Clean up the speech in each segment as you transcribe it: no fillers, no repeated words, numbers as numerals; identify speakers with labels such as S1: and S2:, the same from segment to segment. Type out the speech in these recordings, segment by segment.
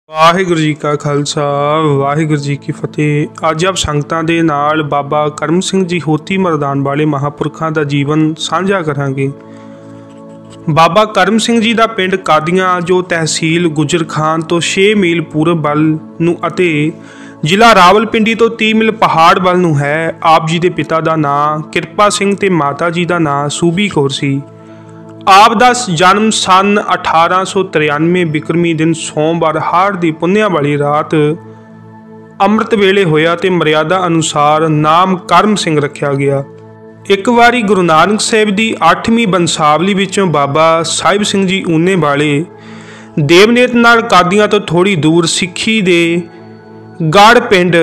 S1: ਵਾਹਿਗੁਰੂ ਜੀ ਕਾ ਖਾਲਸਾ ਵਾਹਿਗੁਰੂ ਜੀ ਕੀ ਫਤਿਹ। ਅੱਜ ਆਪ ਸੰਗਤਾਂ ਦੇ ਨਾਲ ਬਾਬਾ ਕਰਮ ਸਿੰਘ ਜੀ ਹੋਤੀ ਮਰਦਾਨ ਵਾਲੇ ਮਹਾਂਪੁਰਖਾਂ ਦਾ ਜੀਵਨ ਸਾਂਝਾ ਕਰਾਂਗੇ। ਬਾਬਾ ਕਰਮ ਸਿੰਘ ਜੀ ਦਾ ਪਿੰਡ ਕਾਦੀਆਂ ਜੋ ਤਹਿਸੀਲ ਗੁਜਰ ਖਾਨ ਤੋਂ 6 ਮੀਲ ਪੂਰਬ ਵੱਲ ਨੂੰ ਅਤੇ ਜ਼ਿਲ੍ਹਾ ਰਾਵਲਪਿੰਡੀ ਤੋਂ 30 ਮੀਲ ਪਹਾੜ ਵੱਲ ਨੂੰ ਹੈ। ਆਪ ਜੀ ਦੇ ਪਿਤਾ ਦਾ ਨਾਂ ਕਿਰਪਾ ਸਿੰਘ ਤੇ ਮਾਤਾ ਜੀ ਦਾ ਨਾਂ ਸੂਬੀ ਕੌਰ ਸੀ। ਆਪ ਦਾ ਜਨਮ ਸਨ 1893 ਬਿਕਰਮੀ ਦਿਨ ਸੋਮਵਾਰ ਹਾੜ ਦੀ ਪੁੰਨਿਆ ਵਾਲੀ ਰਾਤ ਅੰਮ੍ਰਿਤ ਵੇਲੇ ਹੋਇਆ ਤੇ ਮਰਿਆਦਾ ਅਨੁਸਾਰ ਨਾਮ ਕਰਮ ਸਿੰਘ ਰੱਖਿਆ ਗਿਆ। ਇੱਕ ਵਾਰੀ ਗੁਰੂ ਨਾਨਕ ਸਾਹਿਬ ਦੀ 8ਵੀਂ ਬੰਸਾਵਲੀ ਵਿੱਚੋਂ ਬਾਬਾ ਸਾਹਿਬ ਸਿੰਘ ਜੀ ਊਨੇ ਵਾਲੇ ਦੇਵਨੇਤ ਨਾਲ ਕਾਦੀਆਂ ਤੋਂ ਥੋੜੀ ਦੂਰ ਸਿੱਖੀ ਦੇ ਗੜ ਪਿੰਡ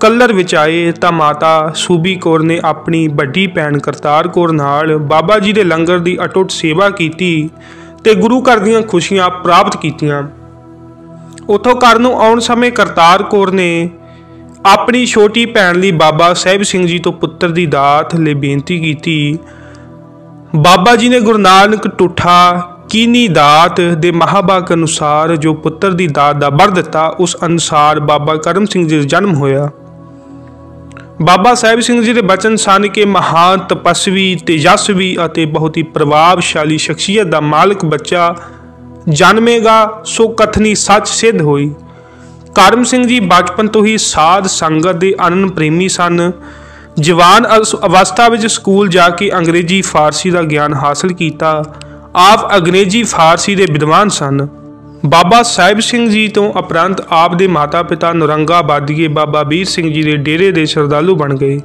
S1: ਕੱਲਰ ਵਿੱਚ ਆਏ ਤਾਂ ਮਾਤਾ ਸੂਬੀ ਕੌਰ ਨੇ ਆਪਣੀ ਵੱਡੀ ਭੈਣ ਕਰਤਾਰ ਕੌਰ ਨਾਲ ਬਾਬਾ ਜੀ ਦੇ ਲੰਗਰ ਦੀ ਅਟੁੱਟ ਸੇਵਾ ਕੀਤੀ ਤੇ ਗੁਰੂ ਘਰ ਦੀਆਂ ਖੁਸ਼ੀਆਂ ਪ੍ਰਾਪਤ ਕੀਤੀਆਂ। ਉੱਥੋਂ ਘਰ ਨੂੰ ਆਉਣ ਸਮੇਂ ਕਰਤਾਰ ਕੌਰ ਨੇ ਆਪਣੀ ਛੋਟੀ ਭੈਣ ਲਈ ਬਾਬਾ ਸਾਹਿਬ ਸਿੰਘ ਜੀ ਤੋਂ ਪੁੱਤਰ ਦੀ ਦਾਤ ਲਈ ਬੇਨਤੀ ਕੀਤੀ। ਬਾਬਾ ਜੀ ਨੇ ਗੁਰੂ ਨਾਨਕ ਟੁੱਠਾ ਕੀਨੀ ਦਾਤ ਦੇ ਮਹਾਂਭਾਗ ਅਨੁਸਾਰ ਜੋ ਪੁੱਤਰ ਦੀ ਦਾਤ ਦਾ ਵਰ ਦਿੱਤਾ, ਉਸ ਅਨੁਸਾਰ ਬਾਬਾ ਕਰਮ ਸਿੰਘ ਜੀ ਦਾ ਜਨਮ ਹੋਇਆ। ਬਾਬਾ ਸਾਹਿਬ ਸਿੰਘ ਜੀ ਦੇ ਬਚਨ ਸਨ ਕਿ ਮਹਾਨ ਤਪਸਵੀ ਤੇਜਸਵੀ ਅਤੇ ਬਹੁਤ ਹੀ ਪ੍ਰਭਾਵਸ਼ਾਲੀ ਸ਼ਖਸੀਅਤ ਦਾ ਮਾਲਕ ਬੱਚਾ ਜਨਮੇਗਾ ਸੋ ਕਥਨੀ ਸੱਚ ਸਿੱਧ ਹੋਈ। ਕਰਮ ਸਿੰਘ ਜੀ ਬਚਪਨ ਤੋਂ ਹੀ ਸਾਧ ਸੰਗਤ ਦੇ ਅਨੰਨ ਪ੍ਰੇਮੀ ਸਨ। ਜਵਾਨ ਅਵਸਥਾ ਵਿੱਚ ਸਕੂਲ ਜਾ ਕੇ ਅੰਗਰੇਜ਼ੀ ਫਾਰਸੀ ਦਾ ਗਿਆਨ ਹਾਸਲ ਕੀਤਾ। ਆਪ ਅੰਗਰੇਜ਼ੀ ਫਾਰਸੀ ਦੇ ਵਿਦਵਾਨ ਸਨ। ਬਾਬਾ ਸਾਹਿਬ ਸਿੰਘ ਜੀ ਤੋਂ ਉਪਰੰਤ ਆਪ ਦੇ ਮਾਤਾ ਪਿਤਾ ਨੌਰੰਗਾਬਾਦੀਏ ਬਾਬਾ ਵੀਰ ਸਿੰਘ ਜੀ ਦੇ ਡੇਰੇ ਦੇ ਸ਼ਰਧਾਲੂ ਬਣ ਗਏ,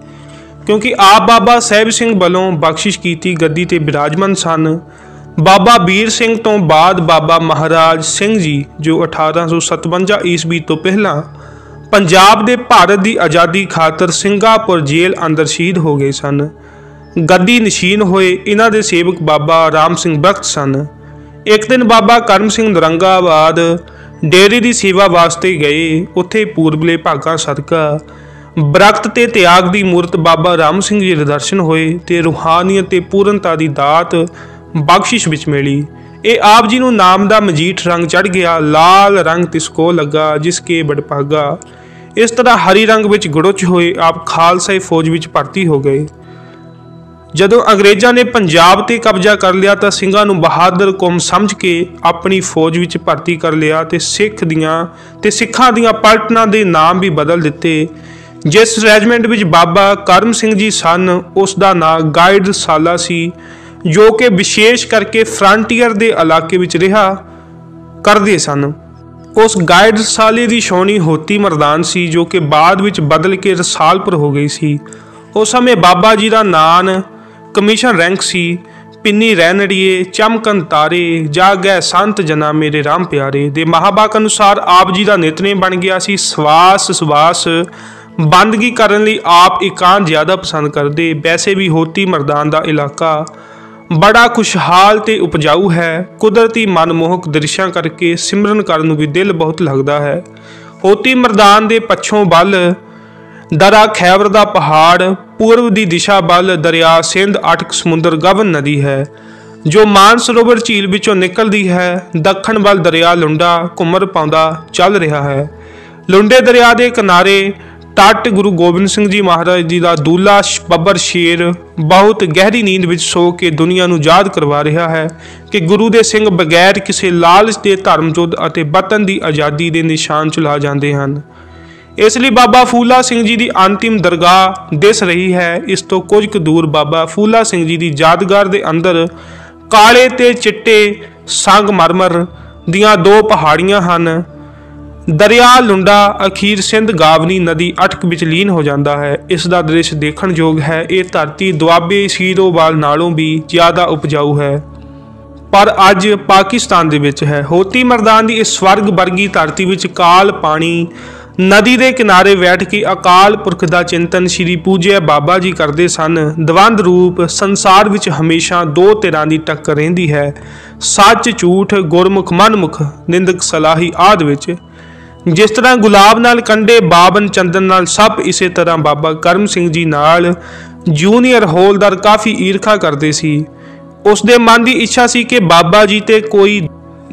S1: ਕਿਉਂਕਿ ਆਪ ਬਾਬਾ ਸਾਹਿਬ ਸਿੰਘ ਵੱਲੋਂ ਬਖਸ਼ਿਸ਼ ਕੀਤੀ ਗੱਦੀ ਤੇ ਬਿਰਾਜਮਾਨ ਸਨ। ਬਾਬਾ ਵੀਰ ਸਿੰਘ ਤੋਂ ਬਾਅਦ ਬਾਬਾ ਮਹਾਰਾਜ ਸਿੰਘ ਜੀ ਜੋ 1857 ਈਸਵੀ ਤੋਂ ਪਹਿਲਾਂ ਪੰਜਾਬ ਦੇ ਭਾਰਤ ਦੀ ਆਜ਼ਾਦੀ ਖਾਤਰ ਸਿੰਘਾਪੁਰ ਜੇਲ੍ਹ ਅੰਦਰ ਸ਼ਹੀਦ ਹੋ ਗਏ ਸਨ। ਗੱਦੀ ਨਸ਼ੀਨ ਹੋਏ ਇਹਨਾਂ ਦੇ ਸੇਵਕ ਬਾਬਾ ਰਾਮ ਸਿੰਘ ਬਖਤ ਸਨ। ਇੱਕ ਦਿਨ ਬਾਬਾ ਕਰਮ ਸਿੰਘ ਨੌਰੰਗਾਬਾਦ ਡੇਰੇ ਦੀ ਸੇਵਾ ਵਾਸਤੇ ਗਏ। ਉੱਥੇ ਪੂਰਬਲੇ ਭਾਗਾਂ ਸਦਕਾ ਬਰਕਤ ਤੇ ਤਿਆਗ ਦੀ ਮੂਰਤ ਬਾਬਾ ਰਾਮ ਸਿੰਘ ਜੀ ਦੇ ਦਰਸ਼ਨ ਹੋਏ ਤੇ ਰੂਹਾਨੀਅਤ ਤੇ ਪੂਰਨਤਾ ਦੀ ਦਾਤ ਬਖਸ਼ਿਸ਼ ਵਿੱਚ ਮਿਲੀ। ਇਹ ਆਪ ਜੀ ਨੂੰ ਨਾਮ ਦਾ ਮਜੀਠ ਰੰਗ ਚੜ੍ਹ ਗਿਆ। ਲਾਲ ਰੰਗ ਤਿਸਕੋ ਲੱਗਾ ਜਿਸ ਕੇ ਬੜਭਾਗਾ। ਇਸ ਤਰ੍ਹਾਂ ਹਰੀ ਰੰਗ ਵਿੱਚ ਗੁੜਚ ਹੋਏ ਆਪ ਖਾਲਸਾਈ ਫੌਜ ਵਿੱਚ ਭਰਤੀ ਹੋ ਗਏ। ਜਦੋਂ ਅੰਗਰੇਜ਼ਾਂ ਨੇ ਪੰਜਾਬ ਤੇ ਕਬਜ਼ਾ ਕਰ ਲਿਆ ਤਾਂ ਸਿੰਘਾਂ ਨੂੰ ਬਹਾਦਰ ਕੌਮ ਸਮਝ ਕੇ ਆਪਣੀ ਫੌਜ ਵਿੱਚ ਭਰਤੀ ਕਰ ਲਿਆ ਤੇ ਸਿੱਖਾਂ ਦੀਆਂ ਪਲਟਨਾਂ ਦੇ ਨਾਮ ਵੀ ਬਦਲ ਦਿੱਤੇ। ਜਿਸ ਰੈਜੀਮੈਂਟ ਵਿੱਚ ਬਾਬਾ ਕਰਮ ਸਿੰਘ ਜੀ ਸਨ ਉਸ ਦਾ ਨਾਂ ਗਾਈਡ ਰਸਾਲਾ ਸੀ, ਜੋ ਕਿ ਵਿਸ਼ੇਸ਼ ਕਰਕੇ ਫਰੰਟੀਅਰ ਦੇ ਇਲਾਕੇ ਵਿੱਚ ਰਿਹਾ ਕਰਦੇ ਸਨ। ਉਸ ਗਾਈਡ ਰਸਾਲੇ ਦੀ ਛਾਉਣੀ ਹੋਤੀ ਮਰਦਾਨ ਸੀ, ਜੋ ਕਿ ਬਾਅਦ ਵਿੱਚ ਬਦਲ ਕੇ ਰਸਾਲਪੁਰ ਹੋ ਗਈ ਸੀ। ਉਸ ਸਮੇਂ ਬਾਬਾ ਜੀ ਦਾ ਨਾਂ ਕਮਿਸ਼ਨ ਰੈਂਕ ਸੀ। ਪਿੰਨੀ ਰਹਿਣੜੀਏ ਚਮਕਨ ਤਾਰੇ ਜਾਗੈ ਸੰਤ ਜਨਾ ਮੇਰੇ ਰਾਮ ਪਿਆਰੇ ਦੇ ਮਹਾਂਭਾਗ ਅਨੁਸਾਰ ਆਪ ਜੀ ਦਾ ਨਿਤਨੇਮ ਬਣ ਗਿਆ ਸੀ। ਸਵਾਸ ਬੰਦਗੀ ਕਰਨ ਲਈ ਆਪ ਇਕਾਂਤ ਜ਼ਿਆਦਾ ਪਸੰਦ ਕਰਦੇ। ਵੈਸੇ ਵੀ ਹੋਤੀ ਮਰਦਾਨ ਦਾ ਇਲਾਕਾ ਬੜਾ ਖੁਸ਼ਹਾਲ ਤੇ ਉਪਜਾਊ ਹੈ। ਕੁਦਰਤੀ ਮਨਮੋਹਕ ਦ੍ਰਿਸ਼ਾਂ ਕਰਕੇ ਸਿਮਰਨ ਕਰਨ ਨੂੰ ਵੀ ਦਿਲ ਬਹੁਤ ਲੱਗਦਾ ਹੈ। ਹੋਤੀ ਮਰਦਾਨ ਦੇ ਪੱਛੋਂ ਵੱਲ ਦਰਾ ਖੈਬਰ ਦਾ ਪਹਾੜ, ਪੂਰਬ ਦੀ ਦਿਸ਼ਾ ਵੱਲ ਦਰਿਆ ਸਿੰਧ ਅਟਕ ਸਮੁੰਦਰ ਗਵਨ ਨਦੀ ਹੈ ਜੋ ਮਾਨਸਰੋਵਰ ਝੀਲ ਵਿੱਚੋਂ ਨਿਕਲਦੀ ਹੈ। ਦੱਖਣ ਵੱਲ ਦਰਿਆ ਲੁੰਡਾ ਘੁੰਮਰ ਪਾਉਂਦਾ ਚੱਲ ਰਿਹਾ ਹੈ। ਲੁੰਡੇ ਦਰਿਆ ਦੇ ਕਿਨਾਰੇ ਤੱਟ ਗੁਰੂ ਗੋਬਿੰਦ ਸਿੰਘ ਜੀ ਮਹਾਰਾਜ ਜੀ ਦਾ ਦੂਲਾ ਬੱਬਰ ਸ਼ੇਰ ਬਹੁਤ ਗਹਿਰੀ ਨੀਂਦ ਵਿੱਚ ਸੋ ਕੇ ਦੁਨੀਆ ਨੂੰ ਯਾਦ ਕਰਵਾ ਰਿਹਾ ਹੈ ਕਿ ਗੁਰੂ ਦੇ ਸਿੰਘ ਬਗੈਰ ਕਿਸੇ ਲਾਲਚ ਦੇ ਧਰਮ ਯੁੱਧ ਅਤੇ ਵਤਨ ਦੀ ਆਜ਼ਾਦੀ ਦੇ ਨਿਸ਼ਾਨ ਚੁਲਾ ਜਾਂਦੇ ਹਨ। ਇਸ ਲਈ ਬਾਬਾ ਫੂਲਾ ਸਿੰਘ ਜੀ ਦੀ ਅੰਤਿਮ ਦਰਗਾਹ ਦਿਸ ਰਹੀ ਹੈ। ਇਸ ਤੋਂ ਕੁਝ ਕੁ ਦੂਰ ਬਾਬਾ ਫੂਲਾ ਸਿੰਘ ਜੀ ਦੀ ਯਾਦਗਾਰ ਦੇ ਅੰਦਰ ਕਾਲੇ ਤੇ ਚਿੱਟੇ ਸੰਗਮਰਮਰ ਦੀਆਂ 2 ਪਹਾੜੀਆਂ ਹਨ। ਦਰਿਆ ਲੁੰਡਾ ਅਖੀਰ ਸਿੰਧ ਗਾਵਨੀ ਨਦੀ ਅਟਕ ਵਿੱਚ ਲੀਨ ਹੋ ਜਾਂਦਾ ਹੈ। ਇਸ ਦਾ ਦ੍ਰਿਸ਼ ਦੇਖਣ ਯੋਗ ਹੈ। ਇਹ ਧਰਤੀ ਦੁਆਬੇ ਸੀਰੋਵਾਲ ਨਾਲੋਂ ਵੀ ਜ਼ਿਆਦਾ ਉਪਜਾਊ ਹੈ, ਪਰ ਅੱਜ ਪਾਕਿਸਤਾਨ ਦੇ ਵਿੱਚ ਹੈ। ਹੋਤੀ ਮਰਦਾਨ ਦੀ ਇਸ ਸਵਰਗ ਵਰਗੀ ਧਰਤੀ ਵਿੱਚ ਕਾਲ ਪਾਣੀ ਨਦੀ ਦੇ ਕਿਨਾਰੇ ਬੈਠ ਕੇ ਅਕਾਲ ਪੁਰਖ ਦਾ ਚਿੰਤਨ ਸ਼੍ਰੀ ਪੂਜਿਆ ਬਾਬਾ ਜੀ ਕਰਦੇ ਸਨ। ਦਵੰਦ ਰੂਪ ਸੰਸਾਰ ਵਿੱਚ ਹਮੇਸ਼ਾ 2 ਧਿਰਾਂ ਦੀ ਟੱਕਰ ਰਹਿੰਦੀ ਹੈ, ਸੱਚ ਝੂਠ, ਗੁਰਮੁਖ ਮਨਮੁਖ, ਨਿੰਦਕ ਸਲਾਹੀ ਆਦਿ ਵਿੱਚ। ਜਿਸ ਤਰ੍ਹਾਂ ਗੁਲਾਬ ਨਾਲ ਕੰਡੇ ਬਾਬਨ ਚੰਦਨ ਨਾਲ ਸਭ, ਇਸੇ ਤਰ੍ਹਾਂ ਬਾਬਾ ਕਰਮ ਸਿੰਘ ਜੀ ਨਾਲ ਜੂਨੀਅਰ ਹੌਲਦਾਰ ਕਾਫੀ ਈਰਖਾ ਕਰਦੇ ਸੀ। ਉਸ ਦੇ ਮਨ ਦੀ ਇੱਛਾ ਸੀ ਕਿ ਬਾਬਾ ਜੀ ਤੇ ਕੋਈ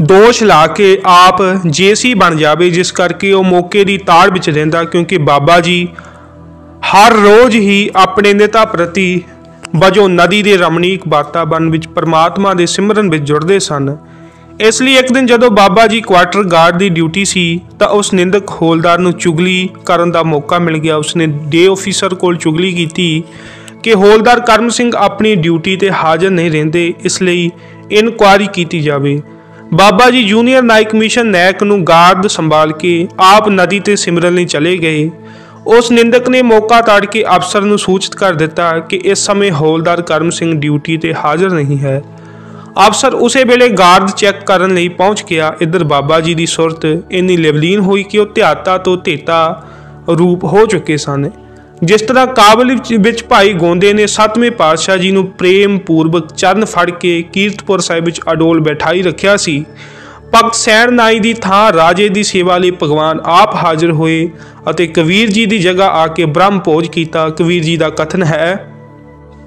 S1: ਦੋਸ਼ ਲਾ ਕੇ ਆਪ ਜੇਸੀ ਬਣ ਜਾਵੇ, ਜਿਸ ਕਰਕੇ ਉਹ ਮੌਕੇ ਦੀ ਤਾੜ ਵਿੱਚ ਰਹਿੰਦਾ, ਕਿਉਂਕਿ ਬਾਬਾ ਜੀ ਹਰ ਰੋਜ਼ ਹੀ ਆਪਣੇ ਨਿਤਾ ਪ੍ਰਤੀ ਵਜੋਂ ਨਦੀ ਦੇ ਰਮਣੀਕ ਵਾਤਾਵਰਨ ਵਿੱਚ ਪਰਮਾਤਮਾ ਦੇ ਸਿਮਰਨ ਵਿੱਚ ਜੁੜਦੇ ਸਨ। ਇਸ ਲਈ ਇੱਕ ਦਿਨ ਜਦੋਂ ਬਾਬਾ ਜੀ ਕੁਆਟਰ ਗਾਰਡ ਦੀ ਡਿਊਟੀ ਸੀ ਤਾਂ ਉਸ ਨਿੰਦਕ ਹੌਲਦਾਰ ਨੂੰ ਚੁਗਲੀ ਕਰਨ ਦਾ ਮੌਕਾ ਮਿਲ ਗਿਆ। ਉਸਨੇ ਡੇ ਆਫੀਸਰ ਕੋਲ ਚੁਗਲੀ ਕੀਤੀ ਕਿ ਹੌਲਦਾਰ ਕਰਮ ਸਿੰਘ ਆਪਣੀ ਡਿਊਟੀ ਤੇ ਹਾਜ਼ਰ ਨਹੀਂ ਰਹਿੰਦੇ, ਇਸ ਲਈ ਇਨਕੁਆਇਰੀ ਕੀਤੀ ਜਾਵੇ। ਬਾਬਾ ਜੀ ਜੂਨੀਅਰ ਨਾਇਕ ਮਿਸ਼ਨ ਨਾਇਕ ਨੂੰ ਗਾਰਡ ਸੰਭਾਲ ਕੇ ਆਪ ਨਦੀ ਤੇ ਸਿਮਰਨ ਲਈ ਚਲੇ ਗਏ। ਉਸ ਨਿੰਦਕ ਨੇ ਮੌਕਾ ਤਾੜ ਕੇ ਅਫਸਰ ਨੂੰ ਸੂਚਿਤ ਕਰ ਦਿੱਤਾ ਕਿ ਇਸ ਸਮੇਂ ਹੌਲਦਾਰ ਕਰਮ ਸਿੰਘ ਡਿਊਟੀ ਤੇ ਹਾਜ਼ਰ ਨਹੀਂ ਹੈ। ਅਫਸਰ ਉਸੇ ਵੇਲੇ ਗਾਰਡ ਚੈੱਕ ਕਰਨ ਲਈ ਪਹੁੰਚ ਗਿਆ। ਇੱਧਰ ਬਾਬਾ ਜੀ ਦੀ ਸੁਰਤ ਇੰਨੀ ਲਿਵਲੀਨ ਹੋਈ ਕਿ ਉਹ ਧਿਆਤਾ ਤੋਂ ਧੇਤਾ ਰੂਪ ਹੋ ਚੁੱਕੇ ਸਨ। ਜਿਸ ਤਰ੍ਹਾਂ ਕਾਬਲ ਵਿੱਚ ਭਾਈ ਗੋਂਦੇ ਨੇ 7ਵੇਂ ਪਾਤਸ਼ਾਹ ਜੀ ਨੂੰ ਪ੍ਰੇਮ ਪੂਰਵਕ ਚਰਨ ਫੜ ਕੇ ਕੀਰਤਪੁਰ ਸਾਹਿਬ ਵਿੱਚ ਅਡੋਲ ਬਿਠਾਈ ਰੱਖਿਆ ਸੀ, ਭਗਤ ਸੈਣ ਨਾਈ ਦੀ ਥਾਂ ਰਾਜੇ ਦੀ ਸੇਵਾ ਲਈ ਭਗਵਾਨ ਆਪ ਹਾਜ਼ਰ ਹੋਏ ਅਤੇ ਕਬੀਰ ਜੀ ਦੀ ਜਗ੍ਹਾ ਆ ਕੇ ਬ੍ਰਹਮ ਭੋਜ ਕੀਤਾ। ਕਬੀਰ ਜੀ ਦਾ ਕਥਨ ਹੈ,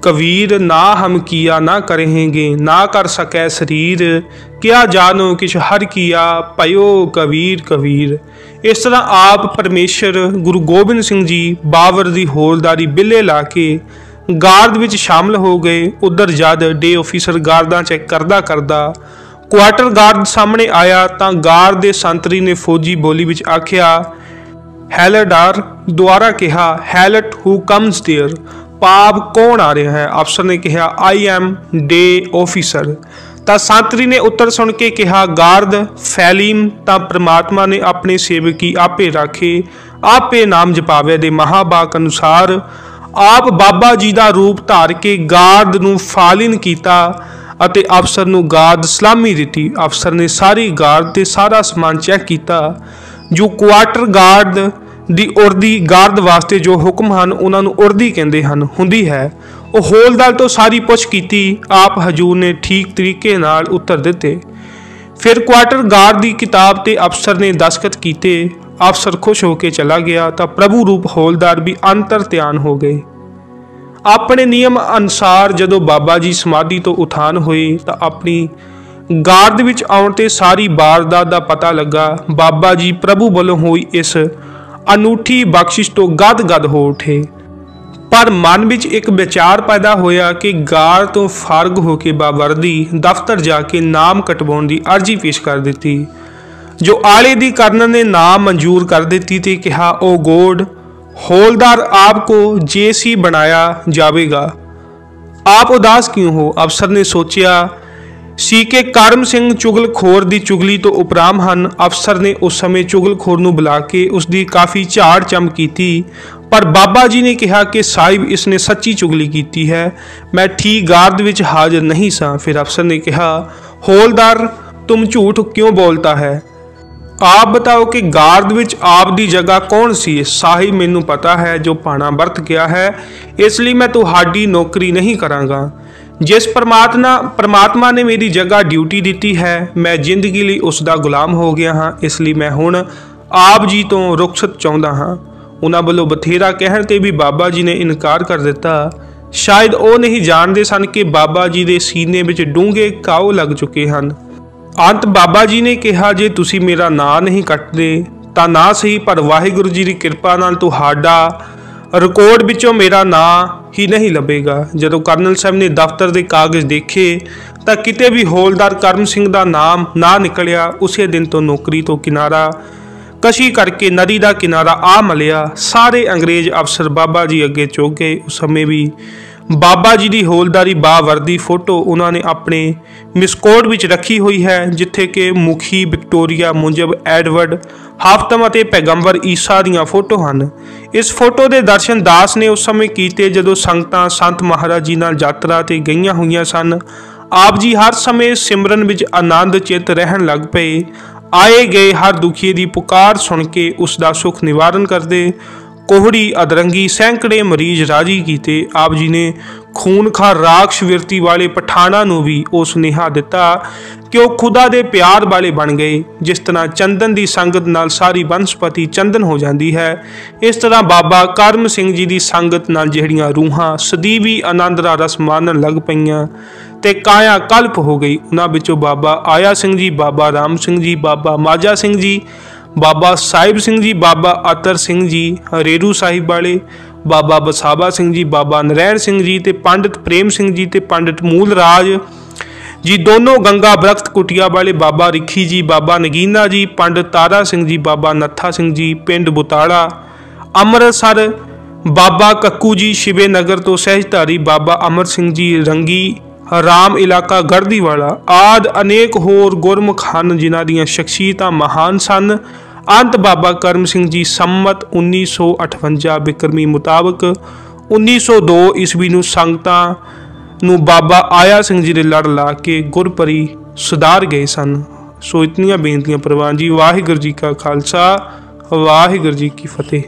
S1: ਕਬੀਰ ਨਾ ਹਮ ਕੀਆ ਨਾ ਕਰੇਂਗੇ, ਨਾ ਕਰ ਸਕੈ ਸਰੀਰ, ਕਿਆ ਜਾਨੋ ਕਿਛ ਹਰ ਕੀਆ, ਭਇਓ ਕਬੀਰ ਕਬੀਰ। ਇਸ ਤਰ੍ਹਾਂ ਆਪ ਪਰਮੇਸ਼ਰ ਗੁਰੂ ਗੋਬਿੰਦ ਸਿੰਘ ਜੀ ਬਾਬਰ ਦੀ ਹੌਲਦਾਰੀ ਬਿੱਲੇ ਲਾ ਕੇ ਗਾਰਡ ਵਿੱਚ ਸ਼ਾਮਲ ਹੋ ਗਏ। ਉਧਰ ਜਦ ਡੇ ਆਫੀਸਰ ਗਾਰਡਾਂ ਚੈੱਕ ਕਰਦਾ ਕੁਆਟਰ ਗਾਰਡ ਸਾਹਮਣੇ ਆਇਆ ਤਾਂ ਗਾਰਡ ਦੇ ਸੰਤਰੀ ਨੇ ਫੌਜੀ ਬੋਲੀ ਵਿੱਚ ਆਖਿਆ, ਹੈਲਡਾਰ। ਦੁਆਰਾ ਕਿਹਾ, ਹੈਲਟ ਹੂ ਕਮਸ ਦੇਅਰ, ਭਾਵ ਕੌਣ ਆ ਰਿਹਾ ਹੈ। ਅਫਸਰ ਨੇ ਕਿਹਾ, ਆਈ ਐਮ ਡੇ ਆਫੀਸਰ। ਤਾਂ ਸੰਤਰੀ ਨੇ ਉੱਤਰ ਸੁਣ ਕੇ ਕਿਹਾ, ਗਾਰਦ ਫੈਲੀਮ। ਤਾਂ ਪ੍ਰਮਾਤਮਾ ਨੇ ਆਪਣੇ ਸੇਵਕੀ ਆਪੇ ਰਾਖੇ, ਆਪੇ ਨਾਮ ਜਪਾਵੇ ਦੇ ਮਹਾਵਾਕ ਅਨੁਸਾਰ ਆਪ ਬਾਬਾ ਜੀ ਦਾ ਰੂਪ ਧਾਰ ਕੇ ਗਾਰਦ ਨੂੰ ਫਾਲਿਨ ਕੀਤਾ ਅਤੇ ਅਫਸਰ ਨੂੰ ਗਾਰਦ ਸਲਾਮੀ ਦਿੱਤੀ। ਅਫਸਰ ਨੇ ਸਾਰੀ ਗਾਰਡ ਤੇ ਸਾਰਾ ਸਮਾਨ ਚੈੱਕ ਕੀਤਾ। ਜੋ ਕੁਆਟਰ ਗਾਰਡ ਦੀ ਉਰਦੀ ਗਾਰਡ ਵਾਸਤੇ ਜੋ ਹੁਕਮ ਹਨ ਉਹਨਾਂ ਨੂੰ ਉਰਦੀ ਕਹਿੰਦੇ ਹਨ ਹੁੰਦੀ ਹੈ। ਉਹ ਹੌਲਦਾਰ ਤੋਂ ਸਾਰੀ ਪੁੱਛ ਕੀਤੀ। ਆਪ ਹਜੂਰ ਨੇ ਠੀਕ ਤਰੀਕੇ ਨਾਲ ਉੱਤਰ ਦਿੱਤੇ। ਫਿਰ ਕੁਆਟਰ ਗਾਰਡ ਦੀ ਕਿਤਾਬ ਤੇ ਅਫਸਰ ਨੇ ਦਸਖਤ ਕੀਤੇ। ਅਫਸਰ ਖੁਸ਼ ਹੋ ਕੇ ਚਲਾ ਗਿਆ ਤਾਂ ਪ੍ਰਭੂ ਰੂਪ ਹੌਲਦਾਰ ਵੀ ਅੰਤਰ ਧਿਆਨ ਹੋ ਗਏ। ਆਪਣੇ ਨਿਯਮ ਅਨੁਸਾਰ ਜਦੋਂ ਬਾਬਾ ਜੀ ਸਮਾਧੀ ਤੋਂ ਉਥਾਨ ਹੋਏ ਤਾਂ ਆਪਣੀ ਗਾਰਡ ਵਿੱਚ ਆਉਣ ਤੇ ਸਾਰੀ ਵਾਰਦਾਤ ਦਾ ਪਤਾ ਲੱਗਾ। ਬਾਬਾ ਜੀ ਪ੍ਰਭੂ ਵੱਲੋਂ ਹੋਈ ਇਸ ਅਨੂਠੀ ਬਖਸ਼ਿਸ਼ ਤੋਂ ਗਦ-ਗਦ ਹੋ ਉਠੇ, ਪਰ ਮਨ ਵਿੱਚ ਇੱਕ ਵਿਚਾਰ ਪੈਦਾ ਹੋਇਆ ਕਿ ਗਾਰਡ ਤੋਂ ਫਾਰਗ ਹੋ ਕੇ ਬਾਵਰਦੀ ਦਫ਼ਤਰ ਜਾ ਕੇ ਨਾਮ ਕਟਵਾਉਣ ਦੀ ਅਰਜ਼ੀ ਪੇਸ਼ ਕਰ ਦਿੱਤੀ, ਜੋ ਆਲੇ ਦੀ ਕਰਨਲ ਨੇ ਨਾਮ ਮਨਜ਼ੂਰ ਕਰ ਦਿੱਤੀ ਤੇ ਕਿਹਾ, ਉਹ ਗੋਡ हौलदार आपको जेसी बनाया जाएगा, आप उदास क्यों हो। अफसर ने सोचा सी कि करम सिंह चुगलखोर की चुगली तो उपराम हैं। अफसर ने उस समय चुगलखोर नूं बुला के उसकी काफ़ी झाड़ चम की, पर बाबा जी ने कहा कि साहिब इसने सच्ची चुगली की है, मैं ठीक गार्ड विच हाजिर नहीं सा। फिर अफसर ने कहा, हौलदार तुम झूठ क्यों बोलता है, आप बताओ कि गार्ड विच आप दी जगह कौन सी। साहिब मैनू पता है जो पाना बरत गया है, इसलिए मैं तुहाडी नौकरी नहीं करांगा। जिस परमात्मा ने मेरी जगह ड्यूटी दी है, मैं जिंदगी लई उसका गुलाम हो गया हाँ, इसलिए मैं हुण आप जी तो रुखसत चाहुंदा हाँ। उन्हां वल्लों बथेरा कहण ते भी बाबा जी ने इनकार कर दिता। शायद वो नहीं जानते सन कि बाबा जी के सीने विच डूंघे घाव लग चुके हैं। अंत बाबा जी ने कहा, जे तुसी मेरा ਨਾਂ नहीं कटदे तां ना सही, पर वाहिगुरू जी की किरपा नाल तुहाडा रिकॉर्ड विचों मेरा ਨਾਂ ही नहीं लभेगा। जदों करनल साहब ने दफ्तर के कागज़ देखे तां किते भी हौलदार करम सिंह का नाम ना निकलिया। उसे दिन तो नौकरी तो किनारा कशी करके नदी का किनारा आ मलिया। सारे अंग्रेज अफसर बाबा जी अगे चुक गए। उस समय भी बाबा जी की हौलदारी बावरदी फोटो उन्होंने अपने मिसकोड विच रखी हुई है, जिथे कि मुखी विक्टोरिया मुजब एडवर्ड हाफतम और पैगंबर ईसा दीयां फोटो हैं। इस फोटो के दर्शन दास ने उस समय किए जदों संगतां संत महाराज जी नाल यात्रा ते गईयां हुईयां सन। आप जी हर समय सिमरन विच आनंद चित रहन लग पे। आए गए हर दुखी की पुकार सुन के उसका सुख निवारण करते। कोहड़ी अदरंगी सैकड़े मरीज राजी किए। आप जी ने खूनखार राक्ष विरती वाले पठाणा नूं भी वो सुनेहा दिता कि वह खुदा दे प्यार वाले बन गए। जिस तरह चंदन की संगत नाल सारी वनस्पति चंदन हो जाती है, इस तरह बाबा करम सिंह जी की संगत नाल जिहड़ियां रूहां सਦੀवी आनंद दा रस मानन लग पईयां ते काया कल्प हो गई। उन्हां विचों बाबा आया सिंह जी, बाबा राम सिंह जी, बाबा माजा सिंह जी, बाबा साहिब सिंह जी, बाबा अतर सिंह जी हरेरू साहिब वाले, बाबा बसावा सिंह जी, बाबा नरैण सिंह जी ते पंडित प्रेम सिंह जी ते पंडित मूल राज जी दोनों गंगा बरख्त कुटिया वाले, बाबा रिखी जी, बाबा नगीना जी, पंडित तारा सिंह जी, बाबा नत्था सिंह जी पिंड बुताड़ा अमृतसर, बाबा कक्कू जी शिवे नगर तो सहजधारी, बाबा अमर सिंह जी रंगी राम इलाका गढ़दी वाला आदि अनेक होर गुरमुख हन जिन्हां दीयां शख्सियतां महान सन। अंत बाबा करम सिंह जी संमत 1958 बिक्रमी मुताबक 1902 ईस्वी नूं संगतां नूं बाबा आया सिंह जी दे लड़ ला के गुरपरी सुधार गए सन। सो इतनियां बेनतियां प्रवान जी। वाहिगुरू जी का खालसा, वाहिगुरू जी की फतेह।